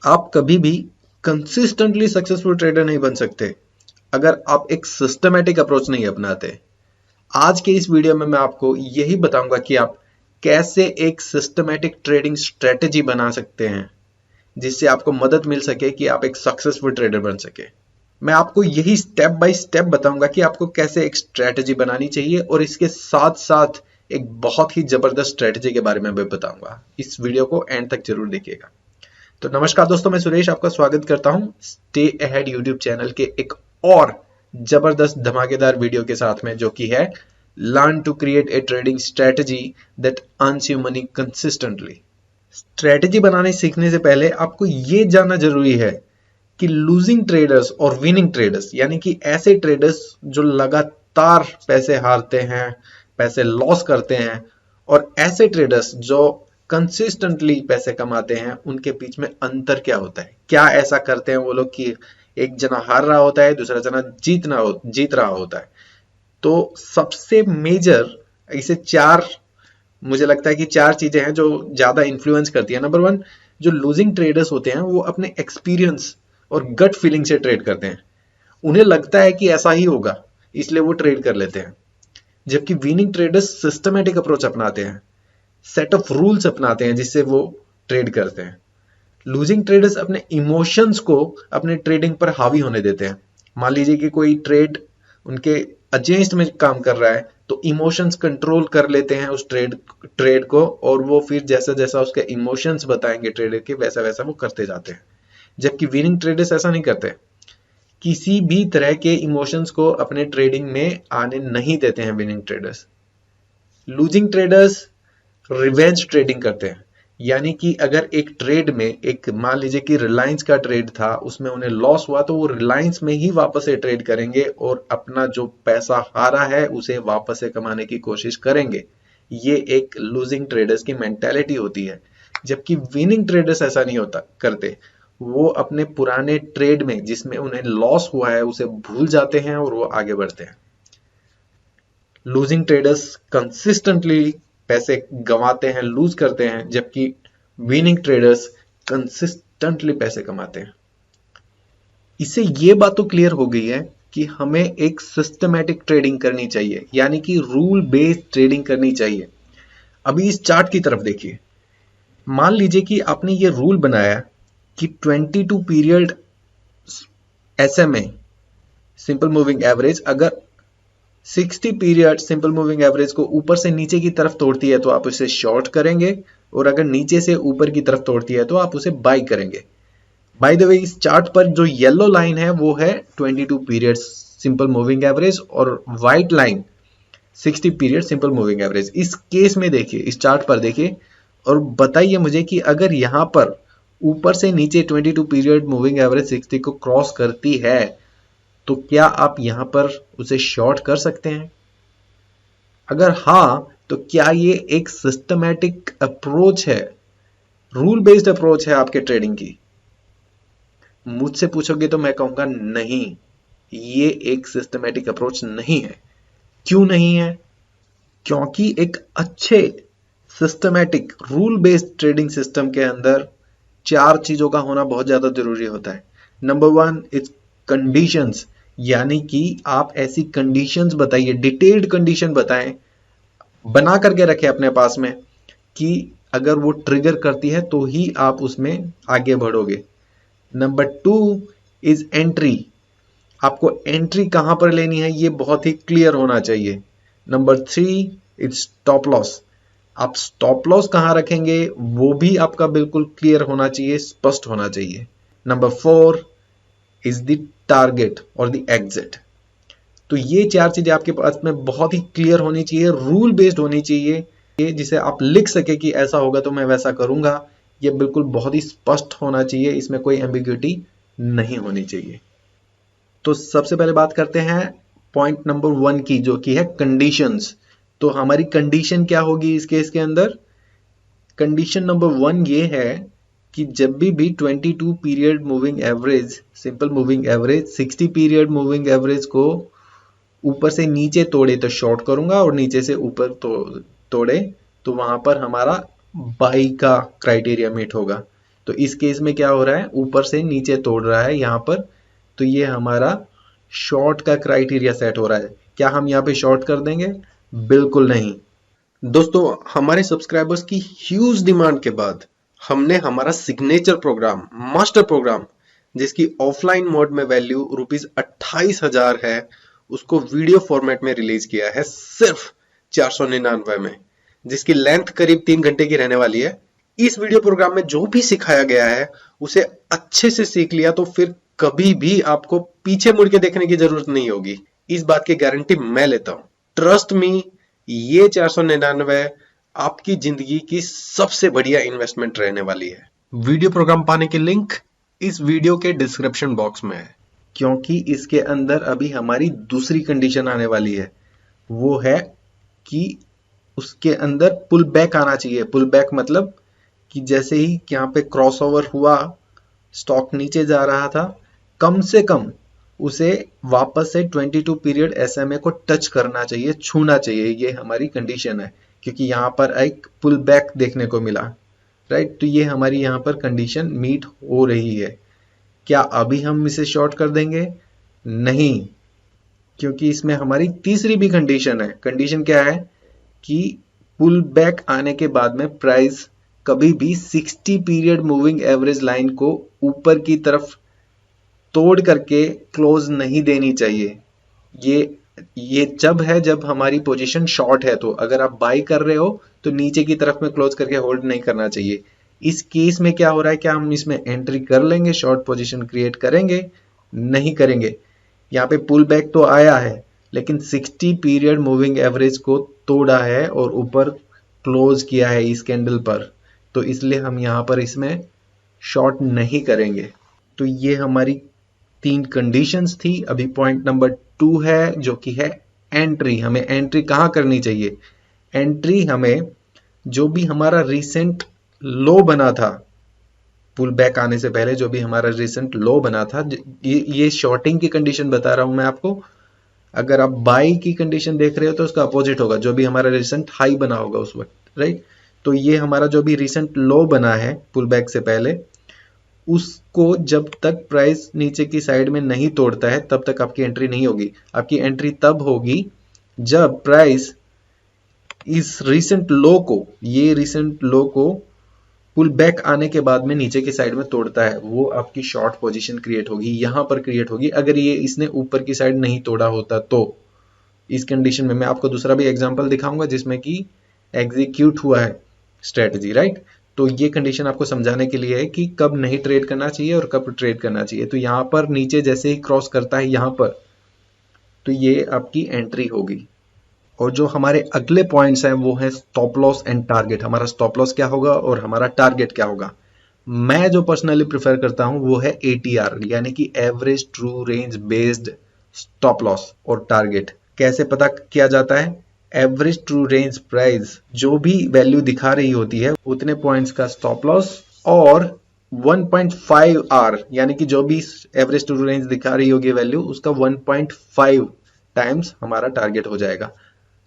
आप कभी भी कंसिस्टेंटली सक्सेसफुल ट्रेडर नहीं बन सकते अगर आप एक सिस्टमैटिक अप्रोच नहीं अपनाते। आज के इस वीडियो में मैं आपको यही बताऊंगा कि आप कैसे एक सिस्टमैटिक ट्रेडिंग स्ट्रेटेजी बना सकते हैं जिससे आपको मदद मिल सके कि आप एक सक्सेसफुल ट्रेडर बन सके। मैं आपको यही स्टेप बाय स्टेप बताऊंगा कि आपको कैसे एक स्ट्रेटेजी बनानी चाहिए और इसके साथ साथ एक बहुत ही जबरदस्त स्ट्रेटेजी के बारे में भी बताऊंगा। इस वीडियो को एंड तक जरूर देखिएगा। तो नमस्कार दोस्तों, मैं सुरेश आपका स्वागत करता हूं स्टे अहेड यूट्यूब चैनल के एक और जबरदस्त धमाकेदार वीडियो के साथ में, जो कि है learn to create a trading strategy that earns you money consistently. Strategy बनाने सीखने से पहले आपको यह जानना जरूरी है कि लूजिंग ट्रेडर्स और विनिंग ट्रेडर्स, यानी कि ऐसे ट्रेडर्स जो लगातार पैसे हारते हैं, पैसे लॉस करते हैं, और ऐसे ट्रेडर्स जो कंसिस्टेंटली पैसे कमाते हैं, उनके बीच में अंतर क्या होता है। क्या ऐसा करते हैं वो लोग कि एक जना हार रहा होता है, दूसरा जना जीत रहा होता है। तो सबसे मेजर इसे चार, मुझे लगता है कि चार चीजें हैं जो ज्यादा इन्फ्लुएंस करती है। नंबर वन, जो लूजिंग ट्रेडर्स होते हैं वो अपने एक्सपीरियंस और गट फीलिंग से ट्रेड करते हैं। उन्हें लगता है कि ऐसा ही होगा, इसलिए वो ट्रेड कर लेते हैं। जबकि विनिंग ट्रेडर्स सिस्टमैटिक अप्रोच अपनाते हैं, सेट ऑफ रूल्स अपनाते हैं जिससे वो ट्रेड करते हैं। लूजिंग ट्रेडर्स अपने इमोशंस को अपने ट्रेडिंग पर हावी होने देते हैं। मान लीजिए कि कोई ट्रेड उनके अगेंस्ट में काम कर रहा है, तो इमोशंस कंट्रोल कर लेते हैं उस ट्रेड को, और वो फिर जैसा जैसा उसके इमोशंस बताएंगे ट्रेडर के, वैसा वैसा वो करते जाते हैं। जबकि विनिंग ट्रेडर्स ऐसा नहीं करते, किसी भी तरह के इमोशंस को अपने ट्रेडिंग में आने नहीं देते हैं winning traders. Losing traders revenge trading करते हैं, यानी कि अगर एक ट्रेड में, एक मान लीजिए कि रिलायंस का ट्रेड था, उसमें उन्हें लॉस हुआ, तो वो रिलायंस में ही वापस से ट्रेड करेंगे और अपना जो पैसा हारा है उसे वापस से कमाने की कोशिश करेंगे। ये एक लूजिंग ट्रेडर्स की मेंटालिटी होती है। जबकि विनिंग ट्रेडर्स ऐसा नहीं होता करते, वो अपने पुराने ट्रेड में जिसमें उन्हें लॉस हुआ है उसे भूल जाते हैं और वो आगे बढ़ते हैं। लूजिंग ट्रेडर्स कंसिस्टेंटली पैसे गंवाते हैं, लूज करते हैं, जबकि विनिंग ट्रेडर्स कंसिस्टेंटली पैसे कमाते हैं। इससे ये बात तो क्लियर हो गई है कि हमें एक सिस्टमैटिक ट्रेडिंग करनी चाहिए, यानी कि रूल बेस्ड ट्रेडिंग करनी चाहिए। अभी इस चार्ट की तरफ देखिए। मान लीजिए कि आपने ये रूल बनाया कि 22 period SMA simple moving average अगर 60 पीरियड सिंपल मूविंग एवरेज को ऊपर से नीचे की तरफ तोड़ती है तो आप उसे शॉर्ट करेंगे, और अगर नीचे से ऊपर की तरफ तोड़ती है तो आप उसे बाई करेंगे। बाय द वे, इस चार्ट पर जो येलो लाइन है वो है 22 पीरियड सिंपल मूविंग एवरेज, और white line 60 period simple moving average. इस केस में देखिए, इस चार्ट पर देखिए और बताइए मुझे कि अगर यहां पर ऊपर से नीचे 22 पीरियड मूविंग एवरेज 60 को क्रॉस करती है तो क्या आप यहां पर उसे शॉर्ट कर सकते हैं? अगर हां, तो क्या ये एक सिस्टमैटिक अप्रोच है, रूल बेस्ड अप्रोच है आपके ट्रेडिंग की? मुझसे पूछोगे तो मैं कहूंगा नहीं, ये एक सिस्टमैटिक अप्रोच नहीं है। क्यों नहीं है? क्योंकि एक अच्छे systematic rule based trading system के अंदर चार चीजों का होना बहुत ज्यादा जरूरी होता है। नंबर वन इज कंडीशंस, यानी कि आप ऐसी कंडीशंस बताइए, डिटेल्ड कंडीशन बताएं, बना करके रखें अपने पास में, कि अगर वो ट्रिगर करती है तो ही आप उसमें आगे बढ़ोगे। नंबर टू इज एंट्री, आपको एंट्री कहां पर लेनी है ये बहुत ही क्लियर होना चाहिए। Number three is stop loss, आप स्टॉप लॉस कहां रखेंगे वो भी आपका बिल्कुल क्लियर होना चाहिए, स्पष्ट होना चाहिए। Number four is the target और द एग्जिट। तो ये चार चीजें आपके पास में बहुत ही क्लियर होनी चाहिए, रूल बेस्ड होनी चाहिए, जिसे आप लिख सके कि ऐसा होगा तो मैं वैसा करूंगा। ये बिल्कुल बहुत ही स्पष्ट होना चाहिए, इसमें कोई एम्बिग्युइटी नहीं होनी चाहिए। तो सबसे पहले बात करते हैं पॉइंट नंबर वन की, जो कि है कंडीशंस। तो हमारी कंडीशन क्या होगी इस केस के अंदर? कंडीशन नंबर वन ये है कि जब भी 22 period moving average simple moving average 60 period moving average को ऊपर से नीचे तोड़े तो शॉर्ट करूंगा, और नीचे से ऊपर तोड़े तो वहां पर हमारा बाई का क्राइटेरिया मीट होगा। तो इस केस में क्या हो रहा है, ऊपर से नीचे तोड़ रहा है यहाँ पर, तो ये हमारा शॉर्ट का क्राइटेरिया सेट हो रहा है। क्या हम यहाँ पे शॉर्ट कर देंगे? बिल्कुल नहीं। दोस्तों, हमारे सब्सक्राइबर्स की ह्यूज डिमांड के बाद हमने हमारा सिग्नेचर प्रोग्राम, मास्टर प्रोग्राम, जिसकी ऑफलाइन मोड में वैल्यू ₹28,000 है, उसको वीडियो फॉर्मेट में रिलीज किया है सिर्फ 499 में, जिसकी लेंथ करीब 3 घंटे की रहने वाली है। इस वीडियो प्रोग्राम में जो भी सिखाया गया है उसे अच्छे से सीख लिया तो फिर कभी भी आपको पीछे मुड़ के देखने की जरूरत नहीं होगी। इस बात की गारंटी मैं लेता हूं। ट्रस्ट मी, ये 499 आपकी जिंदगी की सबसे बढ़िया इन्वेस्टमेंट रहने वाली है। वीडियो प्रोग्राम पाने के लिंक इस वीडियो के डिस्क्रिप्शन बॉक्स में है, क्योंकि इसके अंदर अभी हमारी दूसरी कंडीशन आने वाली है। वो है कि उसके अंदर पुल बैक आना चाहिए। पुल बैक मतलब कि जैसे ही यहाँ पे क्रॉसओवर हुआ, स्टॉक नीचे जा रहा था, कम से कम उसे वापस से 22 पीरियड एसएमए को टच करना चाहिए, छूना चाहिए। ये हमारी कंडीशन है, क्योंकि यहाँ पर एक पुल बैक देखने को मिला, राइट। तो ये हमारी यहाँ पर कंडीशन मीट हो रही है। क्या अभी हम इसे शॉर्ट कर देंगे? नहीं, क्योंकि इसमें हमारी तीसरी भी कंडीशन है। कंडीशन क्या है कि पुल बैक आने के बाद में प्राइस कभी भी 60 पीरियड मूविंग एवरेज लाइन को ऊपर की तरफ तोड़ करके क्लोज नहीं देनी चाहिए। ये जब है जब हमारी पोजीशन शॉर्ट है। तो अगर आप बाई कर रहे हो तो नीचे की तरफ में क्लोज करके होल्ड नहीं करना चाहिए। इस केस में क्या हो रहा है, क्या हम इसमें एंट्री कर लेंगे, शॉर्ट पोजीशन क्रिएट करेंगे? नहीं करेंगे। यहाँ पे पुल बैक तो आया है, लेकिन 60 पीरियड मूविंग एवरेज को तोड़ा है और ऊपर क्लोज किया है इस कैंडल पर, तो इसलिए हम यहाँ पर इसमें शॉर्ट नहीं करेंगे। तो ये हमारी 3 कंडीशंस थी। अभी पॉइंट नंबर 2 है, जो कि है एंट्री। हमें एंट्री कहाँ करनी चाहिए? एंट्री हमें जो भी हमारा रिसेंट लो बना था, पुल बैक आने से पहले जो भी हमारा रिसेंट लो बना था, ये शॉर्टिंग की कंडीशन बता रहा हूं मैं आपको। अगर आप बाई की कंडीशन देख रहे हो तो उसका अपोजिट होगा, जो भी हमारा रिसेंट हाई बना होगा उस वक्त, राइट। तो ये हमारा जो भी रिसेंट लो बना है पुल बैक से पहले, उसको जब तक प्राइस नीचे की साइड में नहीं तोड़ता है तब तक आपकी एंट्री नहीं होगी। आपकी एंट्री तब होगी जब प्राइस इस रिसेंट लो को, ये रिसेंट लो को पुल बैक आने के बाद में नीचे की साइड में तोड़ता है, वो आपकी शॉर्ट पोजीशन क्रिएट होगी, यहां पर क्रिएट होगी। अगर ये इसने ऊपर की साइड नहीं तोड़ा होता तो इस कंडीशन में मैं आपको दूसरा भी एग्जांपल दिखाऊंगा जिसमें कि एग्जीक्यूट हुआ है स्ट्रेटजी, राइट। तो ये कंडीशन आपको समझाने के लिए है कि कब नहीं ट्रेड करना चाहिए और कब ट्रेड करना चाहिए। तो यहां पर नीचे जैसे ही क्रॉस करता है यहां पर, तो ये आपकी एंट्री होगी। और जो हमारे अगले पॉइंट्स हैं वो है स्टॉप लॉस एंड टारगेट। हमारा स्टॉप लॉस क्या होगा और हमारा टारगेट क्या होगा? मैं जो पर्सनली प्रेफर करता हूं वो है एटीआर, यानी कि average true range based stop loss और टारगेट। कैसे पता किया जाता है? एवरेज ट्रू रेंज प्राइस जो भी वैल्यू दिखा रही होती है उतने पॉइंट्स का स्टॉप लॉस, और 1.5 आर, यानी कि जो भी एवरेज ट्रू रेंज दिखा रही होगी वैल्यू, उसका 1.5 टाइम्स हमारा टारगेट हो जाएगा।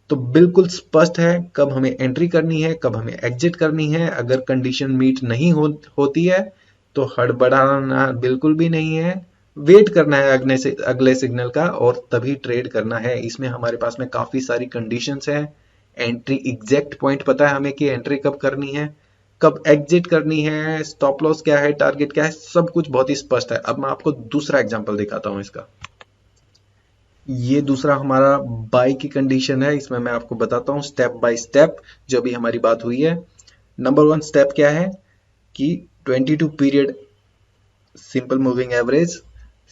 तो बिल्कुल स्पष्ट है कब हमें एंट्री करनी है, कब हमें एग्जिट करनी है। अगर कंडीशन मीट नहीं होती है तो हड़बड़ाना बिल्कुल भी नहीं है, वेट करना है अगले सिग्नल का और तभी ट्रेड करना है। इसमें हमारे पास में काफी सारी कंडीशंस हैं। एंट्री एग्जैक्ट पॉइंट पता है हमें कि एंट्री कब करनी है, कब एग्जिट करनी है, स्टॉप लॉस क्या है, टारगेट क्या है, सब कुछ बहुत ही स्पष्ट है। अब मैं आपको दूसरा एग्जांपल दिखाता हूं इसका। ये दूसरा हमारा बाई की कंडीशन है। इसमें मैं आपको बताता हूं स्टेप बाय स्टेप जो भी हमारी बात हुई है। नंबर 1 स्टेप क्या है कि 22 period simple moving average,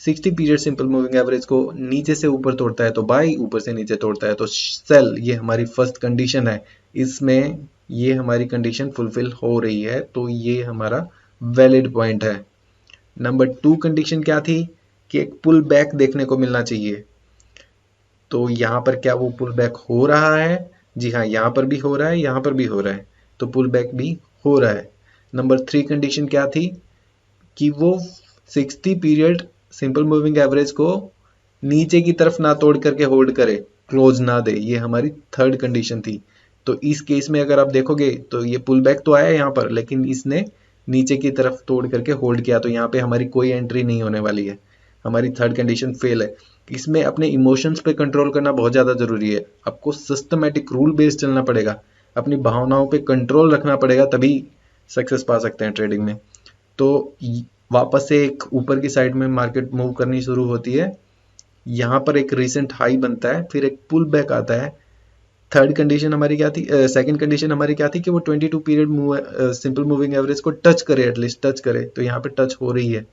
60 period simple moving average को नीचे से ऊपर तोड़ता है तो बाई, ऊपर से नीचे तोड़ता है तो सेल। ये हमारी फर्स्ट कंडीशन है। इसमें ये हमारी कंडीशन फुलफिल हो रही है तो ये हमारा वैलिड पॉइंट है। नंबर 2 कंडीशन क्या थी कि एक पुल बैक देखने को मिलना चाहिए। तो यहाँ पर क्या वो पुल बैक हो रहा है? जी हाँ, यहाँ पर भी हो रहा है, यहाँ पर भी हो रहा है, तो पुल बैक भी हो रहा है। नंबर 3 कंडीशन क्या थी कि वो 60 पीरियड सिंपल मूविंग एवरेज को नीचे की तरफ ना तोड़ करके होल्ड करे, क्लोज ना दे। ये हमारी थर्ड कंडीशन थी। तो इस केस में अगर आप देखोगे तो ये पुल बैक तो आया यहाँ पर, लेकिन इसने नीचे की तरफ तोड़ करके होल्ड किया, तो यहाँ पे हमारी कोई एंट्री नहीं होने वाली है, हमारी थर्ड कंडीशन फेल है। इसमें अपने इमोशंस पे कंट्रोल करना बहुत ज़्यादा ज़रूरी है। आपको सिस्टमेटिक रूल बेस्ड चलना पड़ेगा, अपनी भावनाओं पे कंट्रोल रखना पड़ेगा, तभी सक्सेस पा सकते हैं ट्रेडिंग में। तो वापस से एक ऊपर की साइड में मार्केट मूव करनी शुरू होती है, यहाँ पर एक रिसेंट हाई बनता है, फिर एक पुल बैक आता है। थर्ड कंडीशन हमारी क्या थी, सेकंड कंडीशन हमारी क्या थी कि वो 22 पीरियड सिंपल मूविंग एवरेज को टच करे, एटलीस्ट टच करे, तो यहाँ पे टच हो रही है,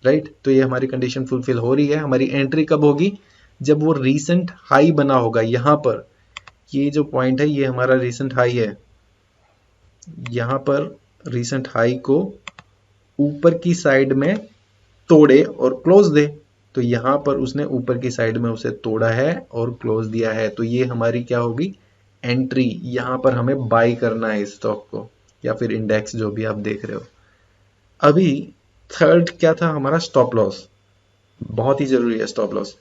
राइट। तो ये हमारी कंडीशन फुलफिल हो रही है। हमारी एंट्री कब होगी, जब वो रीसेंट हाई बना होगा। यहाँ पर ये जो पॉइंट है ये हमारा रीसेंट हाई है, यहाँ पर रीसेंट हाई को ऊपर की साइड में तोड़े और क्लोज दे, तो यहाँ पर उसने ऊपर की साइड में उसे तोड़ा है और क्लोज दिया है, तो ये हमारी क्या होगी, एंट्री। यहाँ पर हमें बाई करना है स्टॉक को या फिर इंडेक्स, जो भी आप देख रहे हो। अभी थर्ड क्या था हमारा, स्टॉप लॉस। बहुत ही जरूरी है स्टॉप लॉस।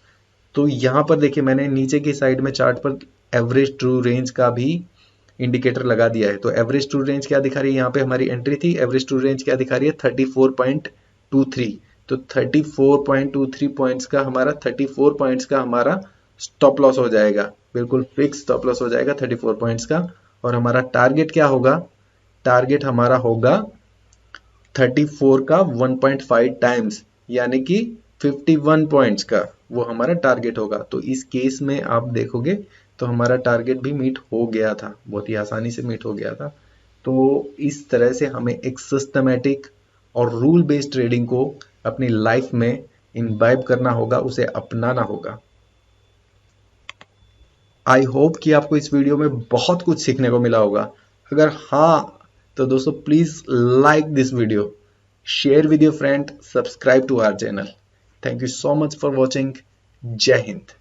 तो यहाँ पर देखिए मैंने नीचे की साइड में चार्ट पर एवरेज ट्रू रेंज का भी इंडिकेटर लगा दिया है। तो एवरेज ट्रू रेंज क्या दिखा रही है, यहाँ पे हमारी एंट्री थी, एवरेज ट्रू रेंज क्या दिखा रही है, 34.23। तो 34.23 पॉइंट्स का हमारा 34 पॉइंट्स का हमारा स्टॉप लॉस हो जाएगा, बिल्कुल फिक्स स्टॉप लॉस हो जाएगा 34 पॉइंट्स का। और हमारा टारगेट क्या होगा, टारगेट हमारा होगा 34 का 1.5 टाइम्स, यानी कि 51 पॉइंट्स का वो हमारा टारगेट होगा। तो इस केस में आप देखोगे तो हमारा टारगेट भी मीट हो गया था, बहुत ही आसानी से मीट हो गया था। तो इस तरह से हमें एक सिस्टमैटिक और रूल बेस्ड ट्रेडिंग को अपनी लाइफ में इनवाइब करना होगा, उसे अपनाना होगा। आई होप कि आपको इस वीडियो में बहुत कुछ सीखने को मिला होगा। अगर हाँ, तो दोस्तों please like this video, share with your friend, subscribe to our channel. Thank you so much for watching. जय हिंद।